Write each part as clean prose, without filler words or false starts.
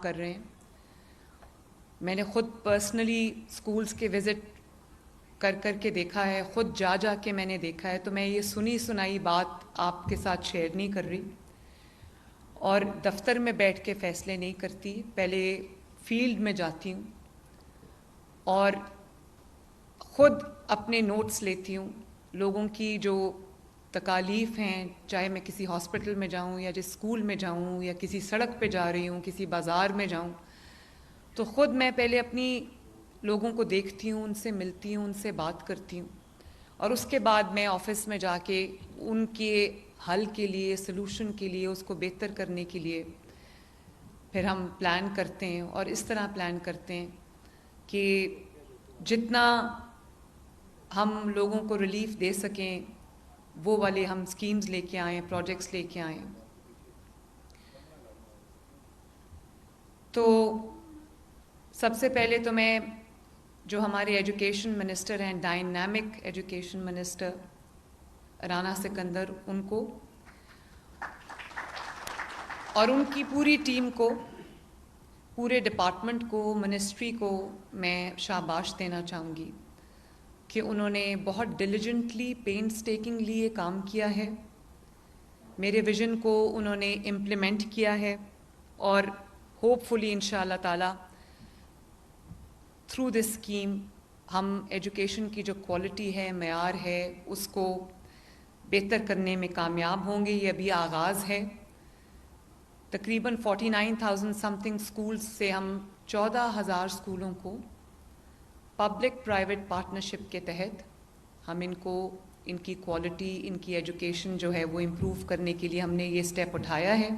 کر رہے ہیں. میں نے خود پرسنلی اسکولس کے وزٹ کر کر کے دیکھا ہے, خود جا جا کے میں نے دیکھا ہے, تو میں یہ سنی سنائی بات آپ کے ساتھ شیئر نہیں کر رہی, اور دفتر میں بیٹھ کے فیصلے نہیں کرتی. پہلے فیلڈ میں جاتی ہوں اور خود اپنے نوٹس لیتی ہوں. لوگوں کی جو تکالیف ہیں, چاہے میں کسی ہاسپٹل میں جاؤں یا جس اسکول میں جاؤں یا کسی سڑک پہ جا رہی ہوں, کسی بازار میں جاؤں, تو خود میں پہلے اپنی لوگوں کو دیکھتی ہوں, ان سے ملتی ہوں, ان سے بات کرتی ہوں, اور اس کے بعد میں آفس میں جا کے ان کے حل کے لیے, سلوشن کے لیے, اس کو بہتر کرنے کے لیے پھر ہم پلان کرتے ہیں. اور اس طرح پلان کرتے ہیں کہ جتنا ہم لوگوں کو ریلیف دے سکیں وہ والے ہم اسکیمز لے کے آئیں, پروجیکٹس لے کے آئیں. تو سب سے پہلے تو میں جو ہمارے ایجوکیشن منسٹر ہیں, dynamic education minister Rana Sikandar, ان کو اور ان کی پوری ٹیم کو, پورے ڈپارٹمنٹ کو, منسٹری کو میں شاباش دینا چاہوں گی کہ انہوں نے بہت ڈیلیجنٹلی, پینسٹیکنگلی یہ کام کیا ہے. میرے ویژن کو انہوں نے امپلیمنٹ کیا ہے, اور ہوپ فلی ان شاء اللہ تعالیٰ تھرو دس اسکیم ہم ایجوکیشن کی جو کوالٹی ہے, معیار ہے, اس کو بہتر کرنے میں کامیاب ہوں گے. یہ ابھی آغاز ہے. تقریباً 49,000 سم تھنگ اسکولس سے ہم 14,000 اسکولوں کو پبلک پرائیویٹ پارٹنرشپ کے تحت ہم ان کو, ان کی کوالٹی, ان کی ایجوکیشن جو ہے وہ امپروو کرنے کے لیے ہم نے یہ اسٹیپ اٹھایا ہے.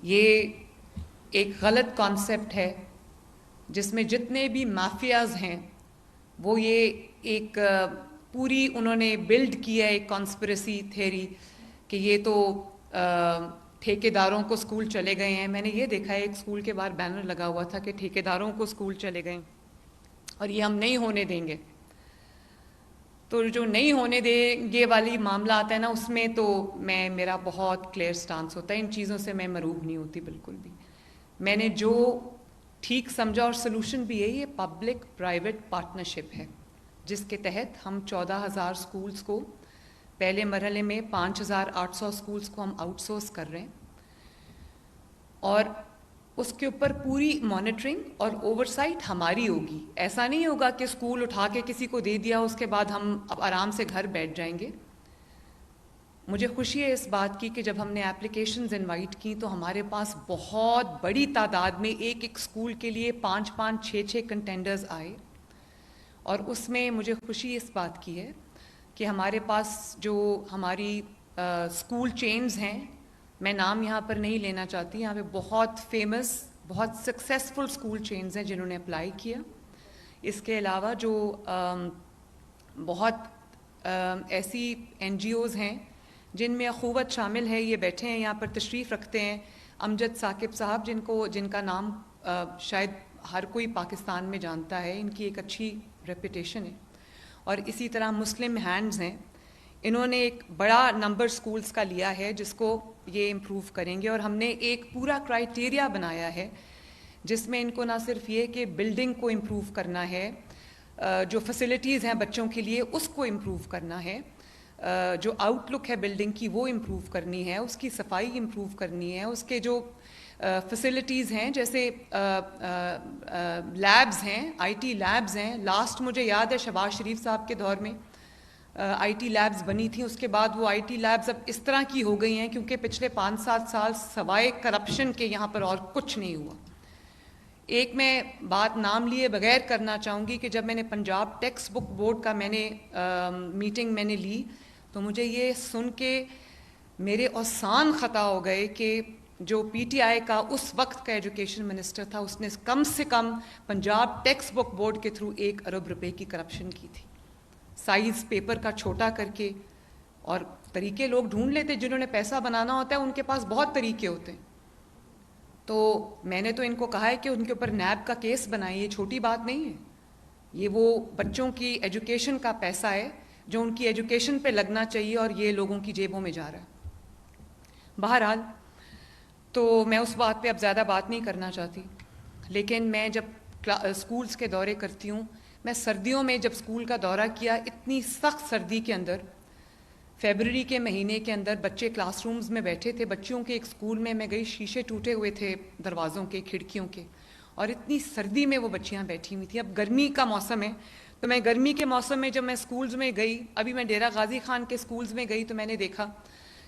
یہ ایک غلط کانسیپٹ ہے جس میں جتنے بھی مافیاز ہیں وہ یہ ایک پوری انہوں نے بلڈ کیا ہے ایک کانسپریسی تھیری کہ یہ تو ٹھیکیداروں کو اسکول چلے گئے ہیں. میں نے یہ دیکھا ہے ایک اسکول کے باہر بینر لگا ہوا تھا کہ ٹھیکیداروں کو اسکول چلے گئے اور یہ ہم نہیں ہونے دیں گے. تو جو نہیں ہونے دیں گے والی معاملہ آتا ہے نا, اس میں تو میرا بہت کلیئر سٹانس ہوتا ہے. ان چیزوں سے میں مروب نہیں ہوتی بالکل بھی. میں نے جو ٹھیک سمجھا, اور سلوشن بھی ہے, یہ پبلک پرائیویٹ پارٹنرشپ ہے جس کے تحت ہم 14,000 اسکولس کو, پہلے مرحلے میں 5,800 اسکولس کو ہم آؤٹ سورس کر رہے ہیں, اور اس کے اوپر پوری مانیٹرنگ اور اوورسائٹ ہماری ہوگی. ایسا نہیں ہوگا کہ اسکول اٹھا کے کسی کو دے دیا, اس کے بعد ہم اب آرام سے گھر بیٹھ جائیں گے. مجھے خوشی ہے اس بات کی کہ جب ہم نے اپلیکیشنز انوائٹ کی تو ہمارے پاس بہت بڑی تعداد میں ایک اسکول کے لیے 5 6 کنٹینڈرز آئے, اور اس میں مجھے خوشی اس بات کی ہے کہ ہمارے پاس جو ہماری اسکول چینز ہیں, میں نام یہاں پر نہیں لینا چاہتی, یہاں پہ بہت فیمس, بہت سکسیزفل اسکول چینز ہیں جنہوں نے اپلائی کیا. اس کے علاوہ جو بہت ایسی این جی اوز ہیں جن میں اخوت شامل ہے, یہ بیٹھے ہیں یہاں پر, تشریف رکھتے ہیں, امجد ثاقب صاحب, جن کا نام شاید ہر کوئی پاکستان میں جانتا ہے, ان کی ایک اچھی ریپوٹیشن ہے. اور اسی طرح مسلم ہینڈز ہیں, انہوں نے ایک بڑا نمبر اسکولس کا لیا ہے جس کو یہ امپروو کریں گے, اور ہم نے ایک پورا کرائٹیریا بنایا ہے جس میں ان کو نہ صرف یہ کہ بلڈنگ کو امپروو کرنا ہے, جو فیسلٹیز ہیں بچوں کے لیے اس کو امپروو کرنا ہے, جو آؤٹ لک ہے بلڈنگ کی وہ امپروو کرنی ہے, اس کی صفائی امپروو کرنی ہے, اس کے جو فیسلٹیز ہیں جیسے لیبز ہیں, آئی ٹی لیبز ہیں. لاسٹ مجھے یاد ہے شہباز شریف صاحب کے دور میں آئی ٹی لیبز بنی تھیں, اس کے بعد وہ آئی ٹی لیبز اب اس طرح کی ہو گئی ہیں کیونکہ پچھلے 5-7 سال سوائے کرپشن کے یہاں پر اور کچھ نہیں ہوا. ایک میں بات نام لیے بغیر کرنا چاہوں گی کہ جب میں نے پنجاب ٹیکسٹ بک بورڈ کا میٹنگ میں نے لی تو مجھے یہ سن کے میرے اوسان خطا ہو گئے کہ جو پی ٹی آئی کا اس وقت کا ایجوکیشن منسٹر تھا, اس نے کم سے کم پنجاب ٹیکسٹ بک بورڈ کے تھرو 1 ارب روپے کی کرپشن کی تھی, سائز پیپر کا چھوٹا کر کے. اور طریقے لوگ ڈھونڈ لیتے, جنہوں نے پیسہ بنانا ہوتا ہے ان کے پاس بہت طریقے ہوتے ہیں. تو میں نے تو ان کو کہا ہے کہ ان کے اوپر نیب کا کیس بنائیں, یہ چھوٹی بات نہیں ہے, یہ وہ بچوں کی ایجوکیشن کا پیسہ ہے جو ان کی ایجوکیشن پہ لگنا چاہیے, اور یہ لوگوں کی جیبوں میں جا رہا ہے. بہرحال تو میں اس بات پہ اب زیادہ بات نہیں کرنا چاہتی، لیکن میں جب اسکولس کے دورے کرتی ہوں، میں سردیوں میں جب اسکول کا دورہ کیا، اتنی سخت سردی کے اندر، فیبرری کے مہینے کے اندر بچے کلاس رومز میں بیٹھے تھے، بچیوں کے ایک اسکول میں گئی، شیشے ٹوٹے ہوئے تھے دروازوں کے، کھڑکیوں کے، اور اتنی سردی میں وہ بچیاں بیٹھی ہوئی تھیں۔ اب گرمی کا موسم ہے، تو میں گرمی کے موسم میں جب میں اسکولز میں گئی، ابھی میں ڈیرہ غازی خان کے اسکولز میں گئی، تو میں نے دیکھا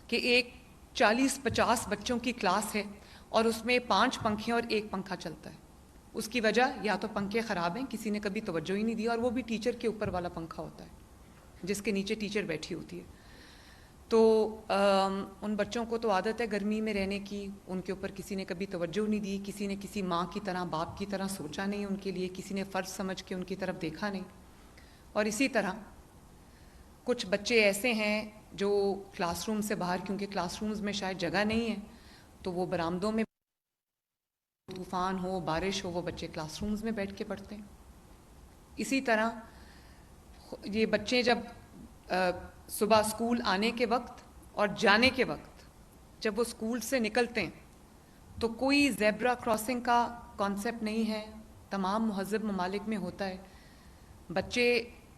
کہ ایک 40-50 بچوں کی کلاس ہے اور اس میں 5 پنکھے اور 1 پنکھا چلتا ہے۔ اس کی وجہ یا تو پنکھے خراب ہیں، کسی نے کبھی توجہ ہی نہیں دیا، اور وہ بھی ٹیچر کے اوپر والا پنکھا ہوتا ہے جس کے نیچے ٹیچر بیٹھی ہوتی ہے۔ تو ان بچوں کو تو عادت ہے گرمی میں رہنے کی، ان کے اوپر کسی نے کبھی توجہ نہیں دی، کسی نے کسی ماں کی طرح، باپ کی طرح سوچا نہیں ان کے لیے، کسی نے فرض سمجھ کے ان کی طرف دیکھا نہیں۔ اور اسی طرح کچھ بچے ایسے ہیں جو کلاس روم سے باہر، کیونکہ کلاس رومز میں شاید جگہ نہیں ہے، تو وہ برآمدوں میں، طوفان ہو، بارش ہو، وہ بچے کلاس رومز میں بیٹھ کے پڑھتے ہیں۔ اسی طرح یہ بچے جب صبح اسکول آنے کے وقت اور جانے کے وقت، جب وہ اسکول سے نکلتے ہیں تو کوئی زیبرا کراسنگ کا کانسیپٹ نہیں ہے، تمام مہذب ممالک میں ہوتا ہے۔ بچے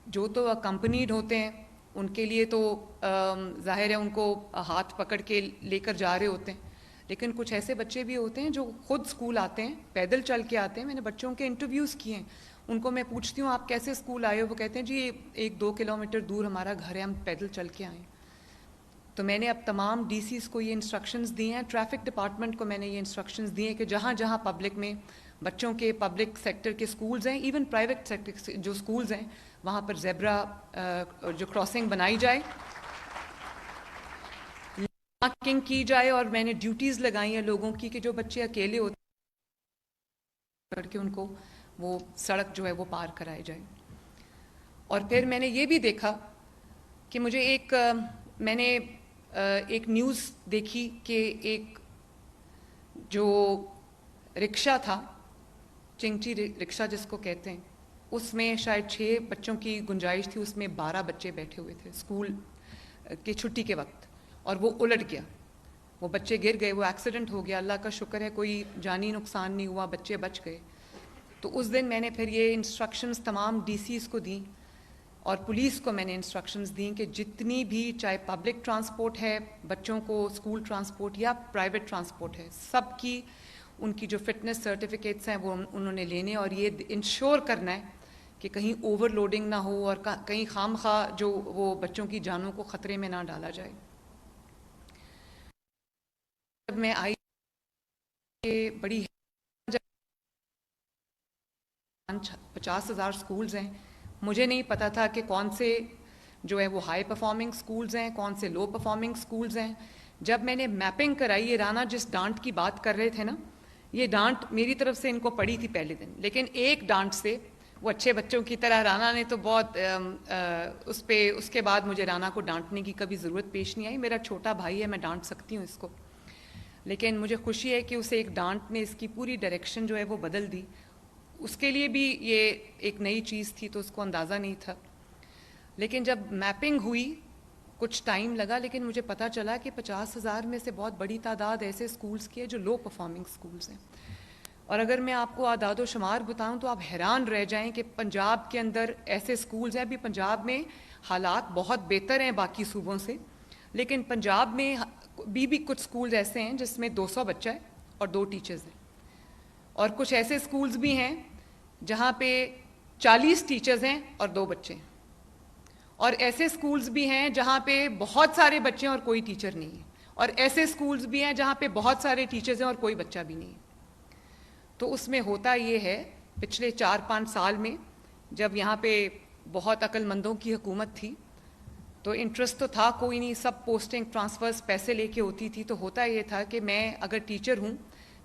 جو تو اکمپنیڈ ہوتے ہیں ان کے لیے تو ظاہر ہے ان کو ہاتھ پکڑ کے لے کر جا رہے ہوتے ہیں، لیکن کچھ ایسے بچے بھی ہوتے ہیں جو خود اسکول آتے ہیں، پیدل چل کے آتے ہیں۔ میں نے بچوں کے انٹرویوز کیے ہیں، ان کو میں پوچھتی ہوں آپ کیسے اسکول آئے ہو، وہ کہتے ہیں جی 1-2 کلومیٹر دور ہمارا گھر ہے، ہم پیدل چل کے آئے ہیں۔ تو میں نے اب تمام ڈی سیز کو یہ انسٹرکشنز دی ہیں، ٹریفک ڈپارٹمنٹ کو میں نے یہ انسٹرکشنز دی ہیں کہ جہاں جہاں پبلک میں بچوں کے پبلک سیکٹر کے سکولز ہیں، ایون پرائیویٹ سیکٹر جو سکولز ہیں، وہاں پر زیبرا جو کراسنگ بنائی جائے، مارکنگ کی جائے، اور میں نے ڈیوٹیز لگائی ہیں لوگوں کی کہ جو بچے اکیلے ہوتے ہیں کر کے ان کو وہ سڑک جو ہے وہ پار کرائے جائے۔ اور پھر میں نے یہ بھی دیکھا کہ مجھے میں نے ایک نیوز دیکھی کہ ایک جو رکشہ تھا، چنگٹی رکشہ جس کو کہتے ہیں، اس میں شاید 6 بچوں کی گنجائش تھی، اس میں 12 بچے بیٹھے ہوئے تھے اسکول کی چھٹی کے وقت، اور وہ الٹ گیا، وہ بچے گر گئے، وہ ایکسیڈنٹ ہو گیا، اللہ کا شکر ہے کوئی جانی نقصان نہیں ہوا، بچے بچ گئے۔ تو اس دن میں نے پھر یہ انسٹرکشنز تمام ڈی سیز کو دیں، اور پولیس کو میں نے انسٹرکشنز دیں کہ جتنی بھی چاہے پبلک ٹرانسپورٹ ہے، بچوں کو اسکول ٹرانسپورٹ یا پرائیویٹ ٹرانسپورٹ ہے، سب کی ان کی جو فٹنس سرٹیفکیٹس ہیں وہ انہوں نے لینے، اور یہ انشور کرنا ہے کہ کہیں اوور لوڈنگ نہ ہو اور کہیں خام خواہ جو وہ بچوں کی جانوں کو خطرے میں نہ ڈالا جائے۔ جب میں آئی بڑی 50,000 سکولز ہیں، مجھے نہیں پتا تھا کہ کون سے جو ہے وہ ہائی پرفارمنگ سکولز ہیں، کون سے لو پرفارمنگ سکولز ہیں۔ جب میں نے میپنگ کرائی، یہ رانا جس ڈانٹ کی بات کر رہے تھے نا، یہ ڈانٹ میری طرف سے ان کو پڑی تھی پہلے دن، لیکن ایک ڈانٹ سے وہ اچھے بچوں کی طرح، رانا نے تو بہت اس کے بعد مجھے رانا کو ڈانٹنے کی کبھی ضرورت پیش نہیں آئی، میرا چھوٹا بھائی ہے، میں ڈانٹ سکتی ہوں اس کو، لیکن مجھے خوشی ہے کہ اسے ایک ڈانٹ نے اس کی پوری ڈائریکشن جو ہے وہ بدل دی۔ اس کے لیے بھی یہ ایک نئی چیز تھی تو اس کو اندازہ نہیں تھا، لیکن جب میپنگ ہوئی کچھ ٹائم لگا، لیکن مجھے پتا چلا کہ 50,000 میں سے بہت بڑی تعداد ایسے سکولز کی ہے جو لو پرفارمنگ سکولز ہیں۔ اور اگر میں آپ کو اعداد و شمار بتاؤں تو آپ حیران رہ جائیں کہ پنجاب کے اندر ایسے سکولز ہیں، ابھی پنجاب میں حالات بہت بہتر ہیں باقی صوبوں سے، لیکن پنجاب میں بھی کچھ سکولز ایسے ہیں جس میں 200 بچہ ہے اور 2 ٹیچرز ہیں، اور کچھ ایسے سکولز بھی ہیں جہاں پہ 40 ٹیچرز ہیں اور 2 بچے ہیں، اور ایسے سکولز بھی ہیں جہاں پہ بہت سارے بچے ہیں اور کوئی ٹیچر نہیں ہے، اور ایسے سکولز بھی ہیں جہاں پہ بہت سارے ٹیچرز ہیں اور کوئی بچہ بھی نہیں ہے۔ تو اس میں ہوتا یہ ہے، پچھلے 4-5 سال میں جب یہاں پہ بہت عقل مندوں کی حکومت تھی تو انٹرسٹ تو تھا کوئی نہیں، سب پوسٹنگ ٹرانسفرز پیسے لے کے ہوتی تھی، تو ہوتا یہ تھا کہ میں اگر ٹیچر ہوں،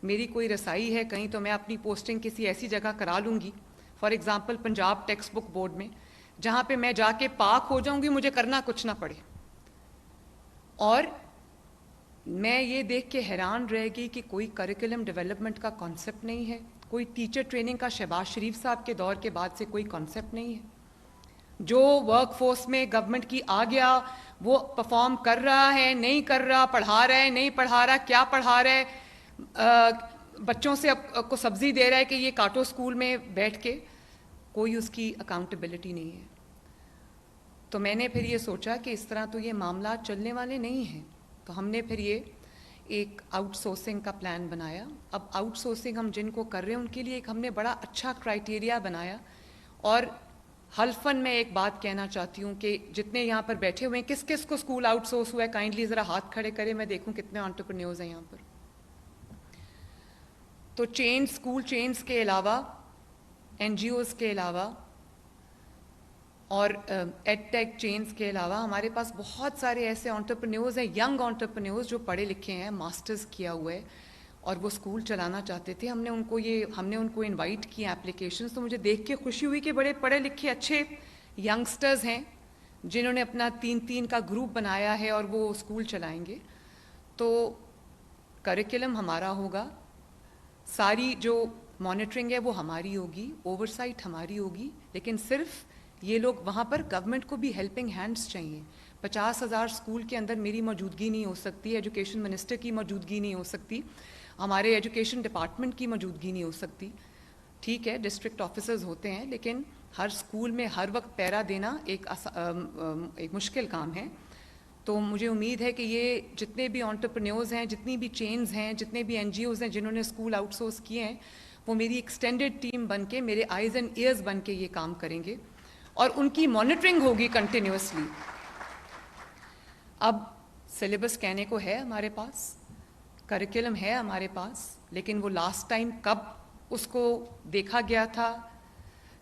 میری کوئی رسائی ہے کہیں، تو میں اپنی پوسٹنگ کسی ایسی جگہ کرا لوں گی، for example Punjab text book board میں، جہاں پہ میں جا کے پاک ہو جاؤں گی، مجھے کرنا کچھ نہ پڑے۔ اور میں یہ دیکھ کے حیران رہ گئی کہ کوئی کریکولم ڈیولپمنٹ کا کانسیپٹ نہیں ہے، کوئی ٹیچر ٹریننگ کا شہباز شریف صاحب کے دور کے بعد سے کوئی کانسیپٹ نہیں ہے۔ جو ورک فورس میں گورنمنٹ کی آ گیا وہ پرفارم کر رہا ہے، نہیں کر رہا، پڑھا رہا ہے، نہیں پڑھا رہا، کیا پڑھا رہا ہے، بچوں سے کو سبزی دے رہا ہے کہ یہ کاٹو اسکول میں بیٹھ کے، کوئی اس کی اکاؤنٹیبلٹی نہیں ہے. تو میں نے پھر یہ سوچا کہ اس طرح تو یہ معاملات چلنے والے نہیں ہیں. تو ہم نے پھر یہ ایک آؤٹ سورسنگ کا پلان بنایا. اب آؤٹ سورسنگ ہم جن کو کر رہے ہیں ان کے لیے ایک ہم نے بڑا اچھا کرائٹیریا بنایا. اور حلفاً میں ایک بات کہنا چاہتی ہوں کہ جتنے یہاں پر بیٹھے ہوئے ہیں، کس کس کو اسکول آؤٹ سورس ہوا ہے؟ کائنڈلی ذرا ہاتھ کھڑے کرے، میں دیکھوں کتنے انٹرپرینیورز ہیں یہاں پر. تو چینز، اسکول چینز کے علاوہ، این جی اوز کے علاوہ اور ایڈ ٹیک چینز کے علاوہ ہمارے پاس بہت سارے ایسے انٹرپرینیورز ہیں، ینگ انٹرپرینیورز جو پڑھے لکھے ہیں، ماسٹرز کیا ہوا ہے اور وہ اسکول چلانا چاہتے تھے. ہم نے ان کو انوائٹ کیا اپلیکیشنز. تو مجھے دیکھ کے خوشی ہوئی کہ بڑے پڑھے لکھے اچھے ینگسٹرز ہیں جنہوں نے اپنا 3 کا گروپ بنایا ہے اور وہ اسکول چلائیں گے. تو کریکلم ہمارا ہوگا، ساری جو مانیٹرنگ ہے وہ ہماری ہوگی، اوورسائٹ ہماری ہوگی. لیکن صرف یہ لوگ وہاں پر گورنمنٹ کو بھی ہیلپنگ ہینڈز چاہیے. 50,000 اسکول کے اندر میری موجودگی نہیں ہو سکتی، ایجوکیشن منسٹر کی موجودگی نہیں ہو سکتی، ہمارے ایجوکیشن ڈپارٹمنٹ کی موجودگی نہیں ہو سکتی. ٹھیک ہے ڈسٹرکٹ آفیسرز ہوتے ہیں، لیکن ہر اسکول میں ہر وقت پیرا دینا ایک مشکل کام ہے. تو مجھے امید ہے کہ یہ جتنے بھی انٹرپرینیورز ہیں، جتنی بھی چینز ہیں، جتنے بھی این جی اوز ہیں جنہوں نے اسکول آؤٹ سورس کیے ہیں، وہ میری ایکسٹینڈیڈ ٹیم بن کے، میرے آئیز اینڈ ایئرز بن کے یہ کام کریں گے اور ان کی مانیٹرنگ ہوگی کنٹینیوسلی. اب سلیبس کہنے کو ہے ہمارے پاس، کریکلم ہے ہمارے پاس، لیکن وہ لاسٹ ٹائم کب اس کو دیکھا گیا تھا،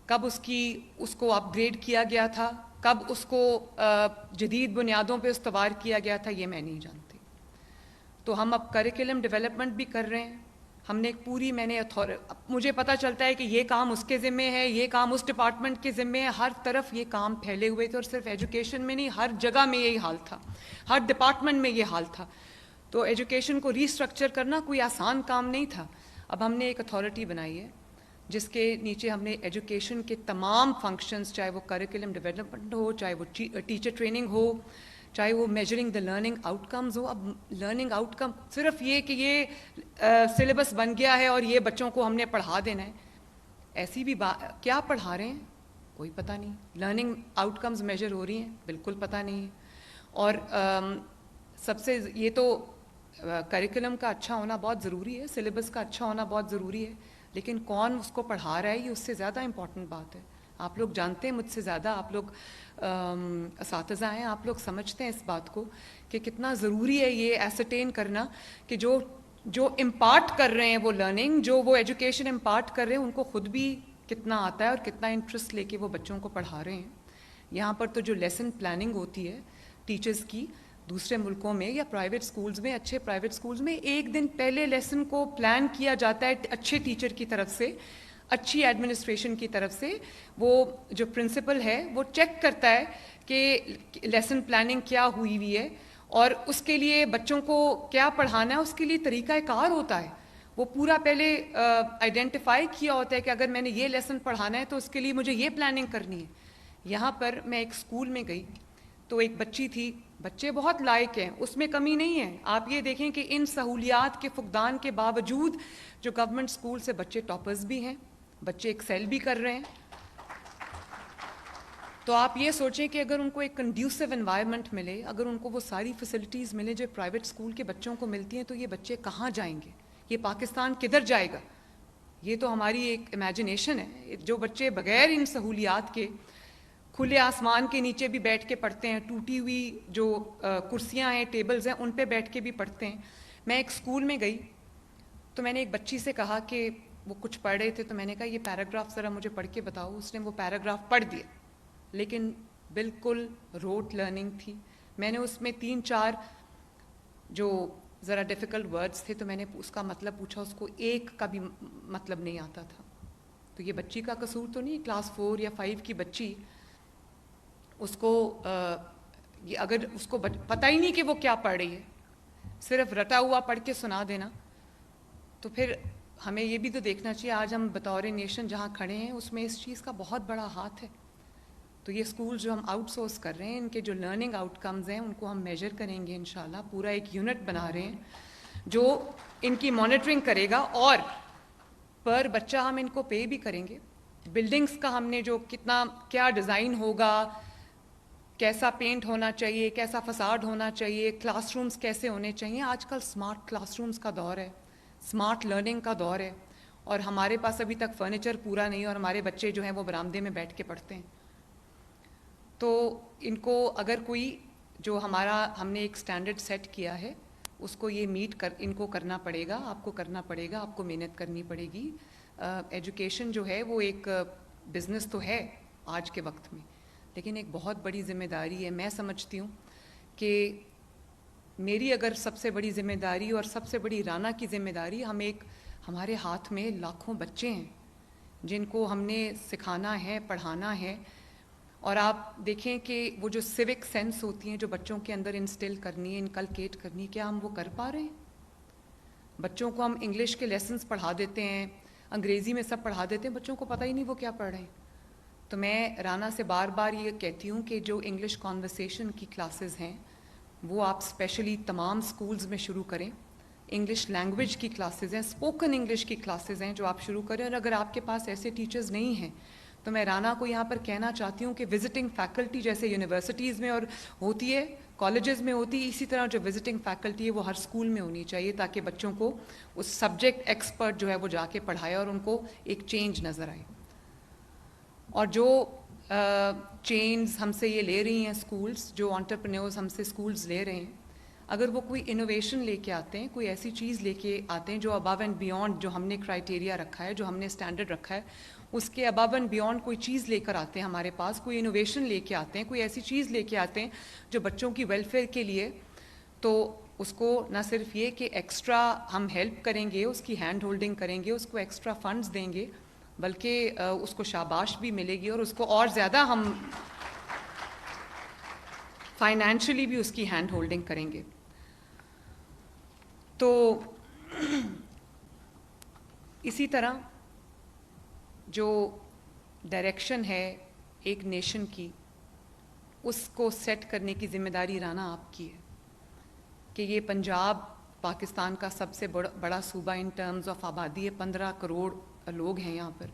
کب اس کو اپ گریڈ کیا گیا تھا، کب اس کو جدید بنیادوں پہ استوار کیا گیا تھا، یہ میں نہیں جانتی. تو ہم اب کریکلم ڈیولپمنٹ بھی کر رہے ہیں. ہم نے ایک پوری مجھے پتہ چلتا ہے کہ یہ کام اس کے ذمے ہے، یہ کام اس ڈپارٹمنٹ کے ذمے ہے. ہر طرف یہ کام پھیلے ہوئے تھے اور صرف ایجوکیشن میں نہیں، ہر جگہ میں یہی حال تھا، ہر ڈپارٹمنٹ میں یہ حال تھا. تو ایجوکیشن کو ریسٹرکچر کرنا کوئی آسان کام نہیں تھا. اب ہم نے ایک اتھارٹی بنائی ہے جس کے نیچے ہم نے ایجوکیشن کے تمام فنکشنز، چاہے وہ کریکلم ڈیولپمنٹ ہو، چاہے وہ ٹیچر ٹریننگ ہو، چاہے وہ measuring the learning outcomes ہو. اب لرننگ آؤٹ کم صرف یہ کہ یہ سلیبس بن گیا ہے اور یہ بچوں کو ہم نے پڑھا دینا ہے، ایسی بھی کیا پڑھا رہے ہیں کوئی پتہ نہیں. لرننگ آؤٹ کمز میجر ہو رہی ہیں بالکل پتہ نہیں ہے. اور سب سے یہ تو کریکلم کا اچھا ہونا بہت ضروری ہے، سلیبس کا اچھا ہونا بہت ضروری ہے، لیکن کون اس کو پڑھا رہا ہے یہ اس سے زیادہ امپورٹنٹ بات ہے. آپ لوگ جانتے ہیں مجھ سے زیادہ، آپ لوگ اساتذہ ہیں، آپ لوگ سمجھتے ہیں اس بات کو کہ کتنا ضروری ہے یہ ایسرٹین کرنا کہ جو امپارٹ کر رہے ہیں وہ لرننگ، جو وہ ایجوکیشن امپارٹ کر رہے ہیں ان کو خود بھی کتنا آتا ہے اور کتنا انٹرسٹ لے کے وہ بچوں کو پڑھا رہے ہیں. یہاں پر تو جو لیسن پلاننگ ہوتی ہے ٹیچرز کی، دوسرے ملکوں میں یا پرائیویٹ سکولز میں، اچھے پرائیویٹ سکولز میں 1 دن پہلے لیسن کو پلان کیا جاتا ہے اچھے ٹیچر کی طرف سے، اچھی ایڈمنسٹریشن کی طرف سے. وہ جو پرنسپل ہے وہ چیک کرتا ہے کہ لیسن پلاننگ کیا ہوئی ہے اور اس کے لیے بچوں کو کیا پڑھانا ہے، اس کے لیے طریقہ کار ہوتا ہے. وہ پورا پہلے آئیڈینٹیفائی کیا ہوتا ہے کہ اگر میں نے یہ لیسن پڑھانا ہے تو اس کے لیے مجھے یہ پلاننگ کرنی ہے. یہاں پر میں ایک اسکول میں گئی تو ایک بچی تھی، بچے بہت لائق ہیں، اس میں کمی نہیں ہے. آپ یہ دیکھیں کہ ان سہولیات کے فقدان کے باوجود جو گورنمنٹ اسکول سے بچے ٹاپرز بھی ہیں، بچے ایکسیل بھی کر رہے ہیں. تو آپ یہ سوچیں کہ اگر ان کو ایک کنڈیوسو انوائرمنٹ ملے، اگر ان کو وہ ساری فیسلٹیز ملے جو پرائیویٹ اسکول کے بچوں کو ملتی ہیں، تو یہ بچے کہاں جائیں گے؟ یہ پاکستان کدھر جائے گا؟ یہ تو ہماری ایک امیجنیشن ہے. جو بچے بغیر ان سہولیات کے کھلے آسمان کے نیچے بھی بیٹھ کے پڑھتے ہیں، ٹوٹی ہوئی جو کرسیاں ہیں، ٹیبلز ہیں، ان پہ بیٹھ کے بھی پڑھتے ہیں. میں ایک اسکول میں گئی تو میں نے ایک بچی سے کہا کہ وہ کچھ پڑھ رہے تھے، تو میں نے کہا یہ پیراگراف ذرا مجھے پڑھ کے بتاؤ. اس نے وہ پیراگراف پڑھ دیا، لیکن بالکل روٹ لرننگ تھی. میں نے اس میں 3-4 جو ذرا ڈیفیکلٹ ورڈز تھے تو میں نے اس کا مطلب پوچھا، اس کو ایک کا بھی مطلب نہیں آتا تھا. تو یہ بچی کا قصور تو نہیں، کلاس 4 یا 5 کی بچی، اس کو اگر اس کو پتہ ہی نہیں کہ وہ کیا پڑھ رہی ہے، صرف رٹا ہوا پڑھ کے سنا دینا، تو پھر ہمیں یہ بھی تو دیکھنا چاہیے آج ہم بطور نیشن جہاں کھڑے ہیں اس میں اس چیز کا بہت بڑا ہاتھ ہے. تو یہ اسکول جو ہم آؤٹ سورس کر رہے ہیں، ان کے جو لرننگ آؤٹ کمز ہیں ان کو ہم میجر کریں گے انشاءاللہ. پورا ایک یونٹ بنا رہے ہیں جو ان کی مانیٹرنگ کرے گا, اور پر بچہ ہم ان کو پے بھی کریں گے. بلڈنگز کا ہم نے جو کتنا کیا ڈیزائن ہوگا, کیسا پینٹ ہونا چاہیے, کیسا فساد ہونا چاہیے, کلاس رومز کیسے ہونے چاہیے. آج کل اسمارٹ کلاس رومز کا دور ہے, اسمارٹ لرننگ کا دور ہے, اور ہمارے پاس ابھی تک فرنیچر پورا نہیں ہے, اور ہمارے بچے جو ہیں وہ برآمدے میں بیٹھ کے پڑھتے ہیں. تو ان کو اگر کوئی جو ہم نے ایک سٹینڈرڈ سیٹ کیا ہے اس کو یہ میٹ ان کو کرنا پڑے گا, آپ کو کرنا پڑے گا, آپ کو محنت کرنی پڑے گی. ایجوکیشن جو ہے وہ ایک بزنس تو ہے آج کے وقت میں, لیکن ایک بہت بڑی ذمہ داری ہے. میں سمجھتی ہوں کہ میری اگر سب سے بڑی ذمہ داری اور سب سے بڑی رانا کی ذمہ داری, ہمارے ہاتھ میں لاکھوں بچے ہیں جن کو ہم نے سکھانا ہے, پڑھانا ہے. اور آپ دیکھیں کہ وہ جو سیوک سینس ہوتی ہیں جو بچوں کے اندر انسٹل کرنی ہے, انکلکیٹ کرنی, کیا ہم وہ کر پا رہے ہیں؟ بچوں کو ہم انگلش کے لیسنس پڑھا دیتے ہیں, انگریزی میں سب پڑھا دیتے ہیں, بچوں کو پتہ ہی نہیں وہ کیا پڑھ رہے ہیں. تو میں رانا سے بار بار یہ کہتی ہوں کہ جو انگلش کانورسیشن کی کلاسز ہیں وہ آپ اسپیشلی تمام سکولز میں شروع کریں. انگلش لینگویج کی کلاسز ہیں, اسپوکن انگلش کی کلاسز ہیں جو آپ شروع کریں. اور اگر آپ کے پاس ایسے ٹیچرز نہیں ہیں تو میں رانا کو یہاں پر کہنا چاہتی ہوں کہ وزٹنگ فیکلٹی جیسے یونیورسٹیز میں اور ہوتی ہے, کالجز میں ہوتی ہے, اسی طرح جو وزٹنگ فیکلٹی ہے وہ ہر اسکول میں ہونی چاہیے, تاکہ بچوں کو اس سبجیکٹ ایکسپرٹ جو ہے وہ جا کے پڑھائے اور ان کو ایک چینج نظر آئے. اور جو چینز ہم سے یہ لے رہی ہیں اسکولز, جو انٹرپرینورز ہم سے اسکولز لے رہے ہیں, اگر وہ کوئی انوویشن لے کے آتے ہیں, کوئی ایسی چیز لے کے آتے ہیں جو ابو اینڈ بیونڈ جو ہم نے کرائٹیریا رکھا ہے, جو ہم نے اسٹینڈرڈ رکھا ہے, اس کے ابو اینڈ بیونڈ کوئی چیز لے کر آتے ہیں ہمارے پاس, کوئی انوویشن لے کے آتے ہیں, کوئی ایسی چیز لے کے آتے ہیں جو بچوں کی ویلفیئر کے لیے, تو اس کو نہ صرف یہ کہ ایکسٹرا ہم ہیلپ کریں گے, اس کی ہینڈ ہولڈنگ کریں گے, اس کو ایکسٹرا فنڈز دیں گے, بلکہ اس کو شاباش بھی ملے گی, اور اس کو اور زیادہ ہم فائنینشلی بھی اس کی ہینڈ ہولڈنگ کریں گے. تو اسی طرح جو ڈائریکشن ہے ایک نیشن کی, اس کو سیٹ کرنے کی ذمہ داری رانا آپ کی ہے کہ یہ پنجاب پاکستان کا سب سے بڑا صوبہ ان ٹرمز آف آبادی ہے, 15 کروڑ لوگ ہیں یہاں پر,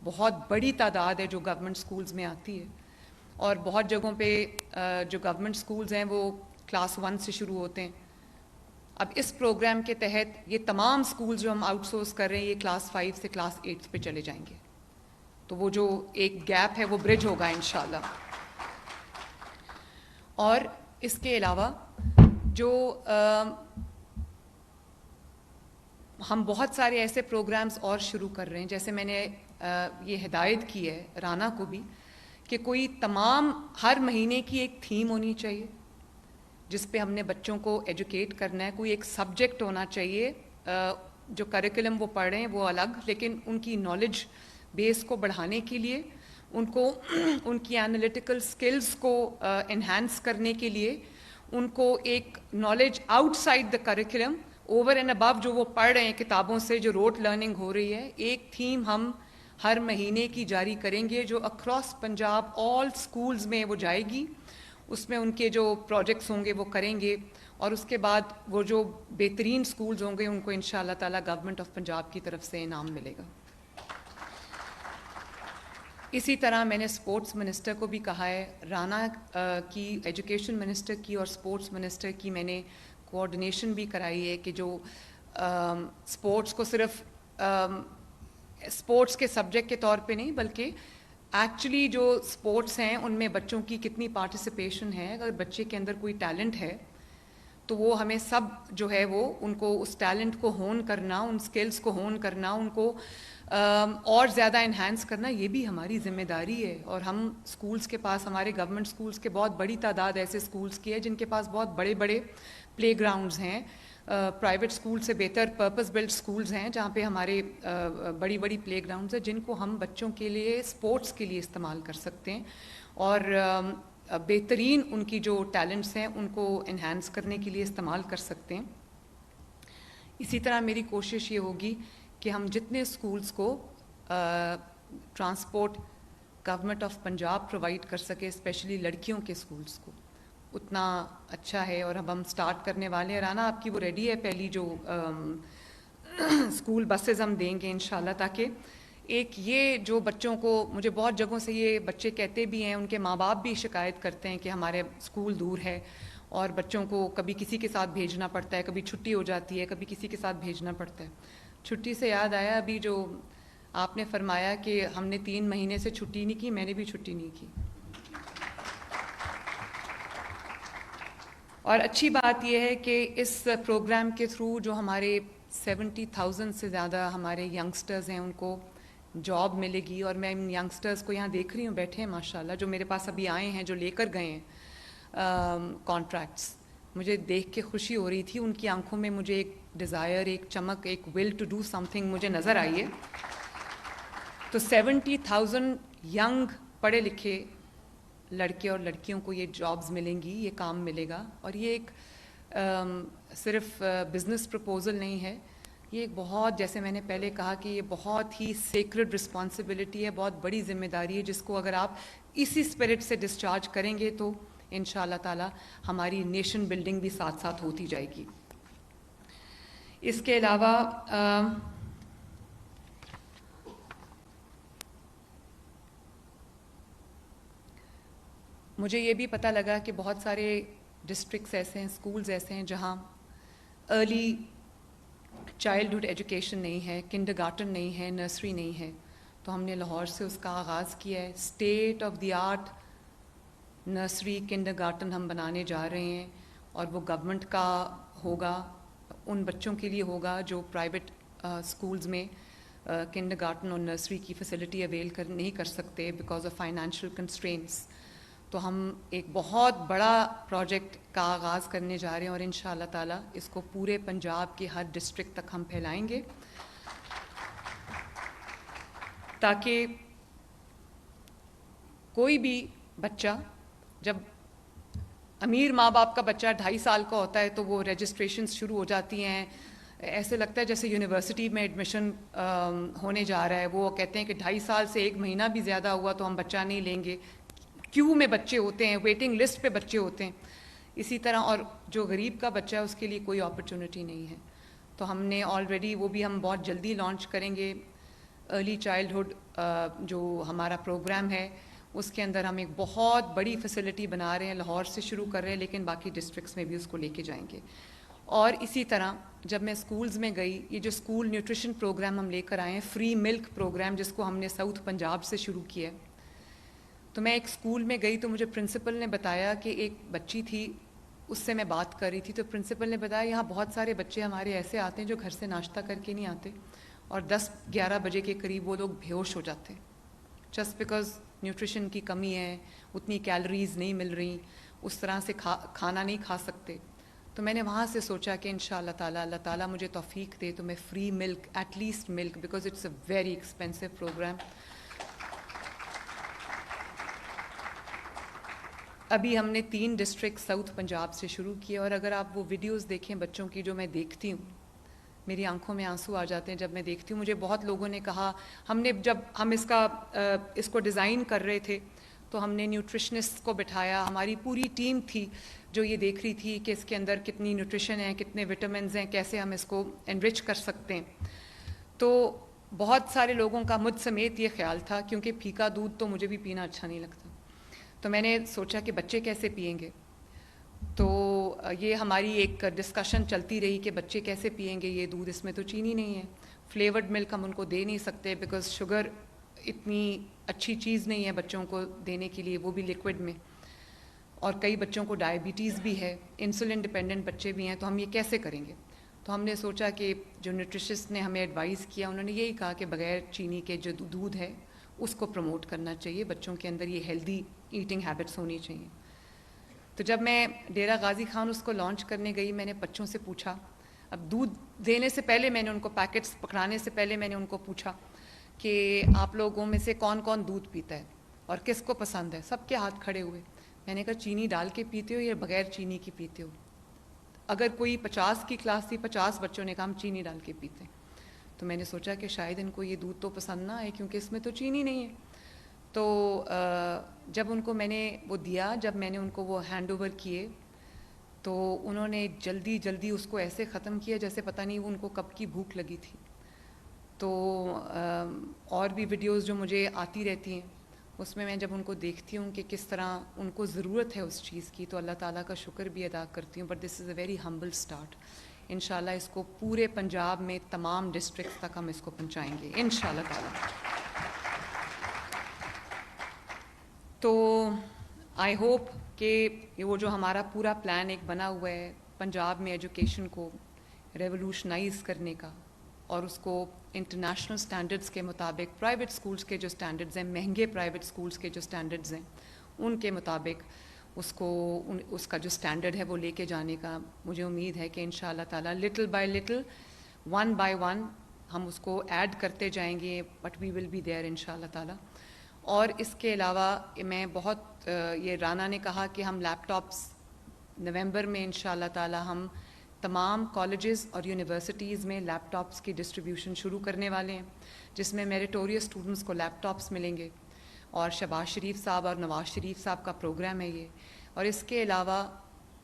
بہت بڑی تعداد ہے جو گورنمنٹ سکولز میں آتی ہے, اور بہت جگہوں پہ جو گورنمنٹ سکولز ہیں وہ کلاس 1 سے شروع ہوتے ہیں. اب اس پروگرام کے تحت یہ تمام سکولز جو ہم آؤٹ سورس کر رہے ہیں یہ کلاس 5 سے کلاس 8 پہ چلے جائیں گے, تو وہ جو ایک گیپ ہے وہ برج ہوگا انشاءاللہ. اور اس کے علاوہ جو ہم بہت سارے ایسے پروگرامز اور شروع کر رہے ہیں, جیسے میں نے یہ ہدایت کی ہے رانا کو بھی کہ کوئی تمام ہر مہینے کی ایک تھیم ہونی چاہیے جس پہ ہم نے بچوں کو ایجوکیٹ کرنا ہے, کوئی ایک سبجیکٹ ہونا چاہیے, جو کریکولم وہ پڑھ رہے ہیں وہ الگ, لیکن ان کی نالج بیس کو بڑھانے کے لیے, ان کو ان کی انالیٹیکل سکلز کو انہینس کرنے کے لیے, ان کو ایک knowledge out side the curriculum over and above جو وہ پڑھ رہے ہیں کتابوں سے, جو روٹ لرننگ ہو رہی ہے, ایک تھیم ہم ہر مہینے کی جاری کریں گے جو اکراس پنجاب آل سکولز میں وہ جائے گی. اس میں ان کے جو پروجیکٹس ہوں گے وہ کریں گے, اور اس کے بعد وہ جو بہترین سکولز ہوں گے ان کو انشاءاللہ تعالی گورنمنٹ آف پنجاب کی طرف سے انعام ملے گا. اسی طرح میں نے اسپورٹس منسٹر کو بھی کہا ہے, رانا کی ایجوکیشن منسٹر کی اور اسپورٹس منسٹر کی میں نے کوآرڈینیشن بھی کرائی ہے کہ جو اسپورٹس کو صرف اسپورٹس کے سبجیکٹ کے طور پہ نہیں بلکہ ایکچولی جو اسپورٹس ہیں ان میں بچوں کی کتنی پارٹیسپیشن ہے, اگر بچے کے اندر کوئی ٹیلنٹ ہے تو وہ ہمیں سب جو ہے وہ ان کو اس ٹیلنٹ کو ہون کرنا, ان سکلز کو ہون کرنا, ان کو اور زیادہ انہینس کرنا, یہ بھی ہماری ذمہ داری ہے. اور ہم اسکولز کے پاس, ہمارے گورنمنٹ اسکولز کے بہت بڑی تعداد ایسے اسکولز کی ہے جن کے پاس بہت بڑے بڑے پلے گراؤنڈز ہیں, پرائیویٹ اسکول سے بہتر پرپز بلڈ اسکولز ہیں جہاں پہ ہمارے بڑی بڑی پلے گراؤنڈز ہیں جن کو ہم بچوں کے لیے اسپورٹس کے لیے استعمال کر سکتے ہیں, اور بہترین ان کی جو ٹیلنٹس ہیں ان کو انہینس کرنے کے لیے استعمال کر سکتے ہیں. اسی طرح میری کوشش یہ ہوگی کہ ہم جتنے اسکولز کو transport government of Punjab provide کر سکے, اسپیشلی لڑکیوں کے اسکولز کو, اتنا اچھا ہے. اور اب ہم سٹارٹ کرنے والے ہیں. رانا آپ کی وہ ریڈی ہے پہلی جو اسکول بسز ہم دیں گے انشاءاللہ, تاکہ ایک یہ جو بچوں کو, مجھے بہت جگہوں سے یہ بچے کہتے بھی ہیں, ان کے ماں باپ بھی شکایت کرتے ہیں کہ ہمارے اسکول دور ہے اور بچوں کو کبھی کسی کے ساتھ بھیجنا پڑتا ہے, کبھی چھٹی ہو جاتی ہے, کبھی کسی کے ساتھ بھیجنا پڑتا ہے. چھٹی سے یاد آیا, ابھی جو آپ نے فرمایا کہ ہم نے 3 مہینے سے چھٹی نہیں کی, میں نے بھی چھٹی نہیں کی. اور اچھی بات یہ ہے کہ اس پروگرام کے تھرو جو ہمارے 70,000 سے زیادہ ہمارے ینگسٹرز ہیں ان کو جاب ملے گی. اور میں ان ینگسٹرز کو یہاں دیکھ رہی ہوں بیٹھے ہیں ماشاءاللہ, جو میرے پاس ابھی آئے ہیں, جو لے کر گئے ہیں کانٹریکٹس. مجھے دیکھ کے خوشی ہو رہی تھی, ان کی آنکھوں میں مجھے ایک ڈیزائر, ایک چمک, ایک will to do something مجھے نظر آئی ہے. تو 70,000 ینگ پڑھے لکھے لڑکے اور لڑکیوں کو یہ جابز ملیں گی, یہ کام ملے گا. اور یہ ایک صرف بزنس پرپوزل نہیں ہے, یہ ایک بہت, جیسے میں نے پہلے کہا کہ یہ بہت ہی سیکرڈ رسپانسبلٹی ہے, بہت بڑی ذمہ داری ہے, جس کو اگر آپ اسی اسپرٹ سے ڈسچارج کریں گے تو ان شاء اللہ تعالی ہماری نیشن بلڈنگ بھی ساتھ ساتھ ہوتی جائے گی. اس کے علاوہ مجھے یہ بھی پتہ لگا کہ بہت سارے ڈسٹرکٹس ایسے ہیں, اسکولز ایسے ہیں جہاں ارلی چائلڈہڈ ایجوکیشن نہیں ہے, کنڈر گارٹن نہیں ہے, نرسری نہیں ہے. تو ہم نے لاہور سے اس کا آغاز کیا ہے. State of the art nursery kindergarten ہم بنانے جا رہے ہیں, اور وہ گورنمنٹ کا ہوگا, ان بچوں کے لیے ہوگا جو پرائیویٹ اسکولز میں کنڈر گارٹن اور نرسری کی فیسلٹی اویل نہیں کر سکتے بیکاز آف فائنینشیل کنسٹرینٹس. تو ہم ایک بہت بڑا پروجیکٹ کا آغاز کرنے جا رہے ہیں, اور ان شاء اللہ تعالیٰ اس کو پورے پنجاب کے ہر ڈسٹرکٹ تک ہم پھیلائیں گے, تاکہ کوئی بھی بچہ, جب امیر ماں باپ کا بچہ 2.5 سال کا ہوتا ہے تو وہ رجسٹریشنز شروع ہو جاتی ہیں, ایسے لگتا ہے جیسے یونیورسٹی میں ایڈمیشن ہونے جا رہا ہے. وہ کہتے ہیں کہ 2.5 سال سے 1 مہینہ بھی زیادہ ہوا تو ہم بچہ نہیں لیں گے. کیو میں بچے ہوتے ہیں, ویٹنگ لسٹ پہ بچے ہوتے ہیں. اسی طرح اور جو غریب کا بچہ ہے اس کے لیے کوئی اپرچونٹی نہیں ہے. تو ہم نے آلریڈی, وہ بھی ہم بہت جلدی لانچ کریں گے, ارلی چائلڈہڈ جو ہمارا پروگرام ہے اس کے اندر ہم ایک بہت بڑی فیسلٹی بنا رہے ہیں. لاہور سے شروع کر رہے ہیں لیکن باقی ڈسٹرکٹس میں بھی اس کو لے کے جائیں گے. اور اسی طرح جب میں اسکولز میں گئی, یہ جو اسکول نیوٹریشن پروگرام ہم لے کر آئے ہیں, فری ملک پروگرام, جس کو ہم نے ساؤتھ پنجاب سے شروع کیا ہے. تو میں ایک اسکول میں گئی تو مجھے پرنسپل نے بتایا کہ ایک بچی تھی, اس سے میں بات کر رہی تھی, تو پرنسپل نے بتایا یہاں بہت سارے بچے ہمارے ایسے آتے ہیں جو گھر سے ناشتہ کر کے نہیں آتے, اور 10-11 بجے کے قریب وہ لوگ بے ہوش ہو جاتے ہیں, جسٹ بیکاز نیوٹریشن کی کمی ہے, اتنی کیلریز نہیں مل رہی, اس طرح سے کھانا نہیں کھا سکتے. تو میں نے وہاں سے سوچا کہ انشاءاللہ تعالیٰ اللہ تعالیٰ مجھے توفیق دے تو میں فری ملک, ایٹ لیسٹ ملک, because it's a very expensive program. ابھی ہم نے 3 ڈسٹرکٹ ساؤتھ پنجاب سے شروع کیے, اور اگر آپ وہ ویڈیوز دیکھیں بچوں کی جو میں دیکھتی ہوں, میری آنکھوں میں آنسو آ جاتے ہیں جب میں دیکھتی ہوں. مجھے بہت لوگوں نے کہا, ہم نے جب ہم اس کو ڈیزائن کر رہے تھے تو ہم نے نیوٹریشنسٹ کو بٹھایا, ہماری پوری ٹیم تھی جو یہ دیکھ رہی تھی کہ اس کے اندر کتنی نیوٹریشن ہے, کتنے وٹامنز ہیں, کیسے ہم اس کو انرچ کر سکتے ہیں. تو بہت سارے لوگوں کا مجھ سمیت یہ خیال تھا, کیونکہ پھیکا دودھ تو مجھے بھی پینا اچھا نہیں لگتا, تو میں نے سوچا کہ بچے کیسے پئیں گے. تو یہ ہماری ایک ڈسکشن چلتی رہی کہ بچے کیسے پئیں گے یہ دودھ, اس میں تو چینی نہیں ہے, فلیورڈ ملک ہم ان کو دے نہیں سکتے بیکاز شوگر اتنی اچھی چیز نہیں ہے بچوں کو دینے کے لیے, وہ بھی لیکوڈ میں, اور کئی بچوں کو ڈائبٹیز بھی ہے, انسولن ڈپینڈنٹ بچے بھی ہیں, تو ہم یہ کیسے کریں گے. تو ہم نے سوچا کہ جو نیوٹریشسٹ نے ہمیں ایڈوائز کیا, انہوں نے یہی کہا کہ بغیر چینی کے جو دودھ ہے اس کو پروموٹ کرنا چاہیے, بچوں کے اندر یہ ہیلدی ایٹنگ ہیبٹس ہونی چاہیے. تو جب میں ڈیرہ غازی خان اس کو لانچ کرنے گئی, میں نے بچوں سے پوچھا, اب دودھ دینے سے پہلے میں نے ان کو, پیکٹس پکڑانے سے پہلے میں نے ان کو پوچھا کہ آپ لوگوں میں سے کون کون دودھ پیتا ہے اور کس کو پسند ہے. سب کے ہاتھ کھڑے ہوئے. میں نے کہا چینی ڈال کے پیتے ہو یا بغیر چینی کی پیتے ہو. اگر کوئی 50 کی کلاس تھی, 50 بچوں نے کہا ہم چینی ڈال کے پیتے ہیں. تو میں نے سوچا کہ شاید ان کو یہ دودھ تو پسند نہ آئے کیونکہ اس میں تو چینی نہیں ہے. تو جب ان کو میں نے وہ دیا، جب میں نے ان کو وہ ہینڈ اوور کیے تو انہوں نے جلدی جلدی اس کو ایسے ختم کیا جیسے پتہ نہیں ان کو کب کی بھوک لگی تھی. تو اور بھی ویڈیوز جو مجھے آتی رہتی ہیں اس میں جب ان کو دیکھتی ہوں کہ کس طرح ان کو ضرورت ہے اس چیز کی، تو اللہ تعالیٰ کا شکر بھی ادا کرتی ہوں. But this is a very humble start. انشاءاللہ اس کو پورے پنجاب میں تمام ڈسٹرکٹس تک ہم اس کو پہنچائیں گے انشاءاللہ تعالیٰ. تو آئی ہوپ کہ وہ جو ہمارا پورا پلان ایک بنا ہوا ہے پنجاب میں ایجوکیشن کو ریولوشنائز کرنے کا، اور اس کو انٹرنیشنل سٹینڈرڈز کے مطابق، پرائیویٹ سکولز کے جو سٹینڈرڈز ہیں، مہنگے پرائیویٹ سکولز کے جو سٹینڈرڈز ہیں ان کے مطابق اس کا جو سٹینڈرڈ ہے وہ لے کے جانے کا مجھے امید ہے کہ انشاءاللہ تعالیٰ little by little, one by one ہم اس کو ایڈ کرتے جائیں گے. But we will be there انشاءاللہ تعالیٰ. اور اس کے علاوہ میں بہت یہ رانا نے کہا کہ ہم لیپ ٹاپس نومبر میں انشاءاللہ تعالیٰ ہم تمام کالجز اور یونیورسٹیز میں لیپ ٹاپس کی ڈسٹریبیوشن شروع کرنے والے ہیں، جس میں میریٹوریس اسٹوڈنٹس کو لیپ ٹاپس ملیں گے. اور شہباز شریف صاحب اور نواز شریف صاحب کا پروگرام ہے یہ. اور اس کے علاوہ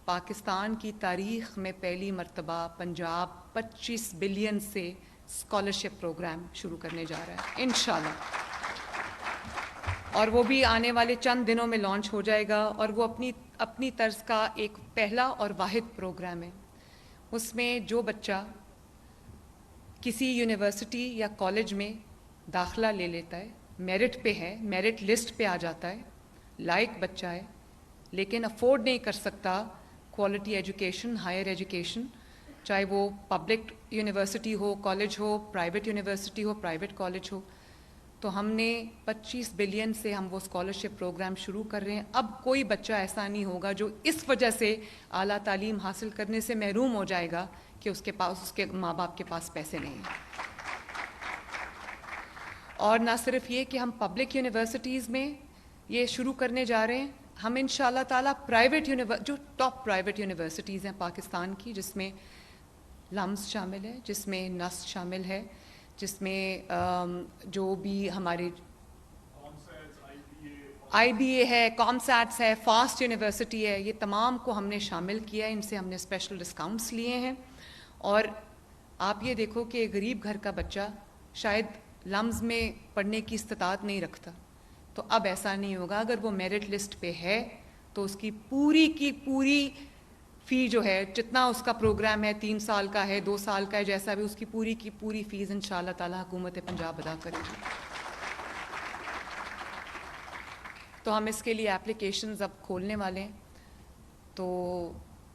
پاکستان کی تاریخ میں پہلی مرتبہ پنجاب 25 بلین سے اسکالرشپ پروگرام شروع کرنے جا رہا ہے انشاءاللہ. اور وہ بھی آنے والے چند دنوں میں لانچ ہو جائے گا. اور وہ اپنی طرز کا ایک پہلا اور واحد پروگرام ہے. اس میں جو بچہ کسی یونیورسٹی یا کالج میں داخلہ لے لیتا ہے، میرٹ پہ ہے، میرٹ لسٹ پہ آ جاتا ہے، لائق بچہ ہے، لیکن افورڈ نہیں کر سکتا کوالٹی ایجوکیشن، ہائر ایجوکیشن، چاہے وہ پبلک یونیورسٹی ہو، کالج ہو، پرائیویٹ یونیورسٹی ہو، پرائیویٹ کالج ہو. تو ہم نے 25 بلین سے ہم وہ اسکالرشپ پروگرام شروع کر رہے ہیں. اب کوئی بچہ ایسا نہیں ہوگا جو اس وجہ سے اعلیٰ تعلیم حاصل کرنے سے محروم ہو جائے گا کہ اس کے ماں باپ کے پاس پیسے نہیں ہیں. اور نہ صرف یہ کہ ہم پبلک یونیورسٹیز میں یہ شروع کرنے جا رہے ہیں، ہم انشاءاللہ تعالیٰ جو ٹاپ پرائیویٹ یونیورسٹیز ہیں پاکستان کی، جس میں لمز شامل ہے، جس میں نس شامل ہے، جس میں جو بھی ہمارے آئی بی اے ہے، کامسیٹس ہے، فاسٹ یونیورسٹی ہے، یہ تمام کو ہم نے شامل کیا ہے. ان سے ہم نے اسپیشل ڈسکاؤنٹس لیے ہیں. اور آپ یہ دیکھو کہ ایک غریب گھر کا بچہ شاید لمز میں پڑھنے کی استطاعت نہیں رکھتا، تو اب ایسا نہیں ہوگا. اگر وہ میرٹ لسٹ پہ ہے تو اس کی پوری فی جو ہے، جتنا اس کا پروگرام ہے، 3 سال کا ہے، 2 سال کا ہے، جیسا بھی، اس کی پوری فیس انشاءاللہ تعالیٰ حکومت پنجاب ادا کرے گی. تو ہم اس کے لیے اپلیکیشنز اب کھولنے والے ہیں. تو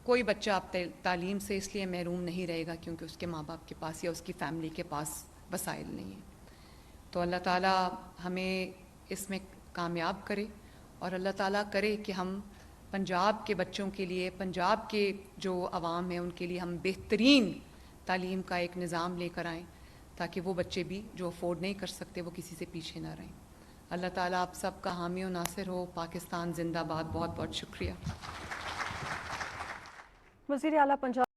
کوئی بچہ اب تعلیم سے اس لیے محروم نہیں رہے گا کیونکہ اس کے ماں باپ کے پاس یا اس کی فیملی کے پاس وسائل نہیں ہیں. تو اللہ تعالیٰ ہمیں اس میں کامیاب کرے، اور اللہ تعالیٰ کرے کہ ہم پنجاب کے بچوں کے لیے، پنجاب کے جو عوام ہیں ان کے لیے ہم بہترین تعلیم کا ایک نظام لے کر آئیں، تاکہ وہ بچے بھی جو افورڈ نہیں کر سکتے وہ کسی سے پیچھے نہ رہیں. اللہ تعالیٰ آپ سب کا حامی و ناصر ہو. پاکستان زندہ باد. بہت بہت شکریہ. وزیر اعلیٰ پنجاب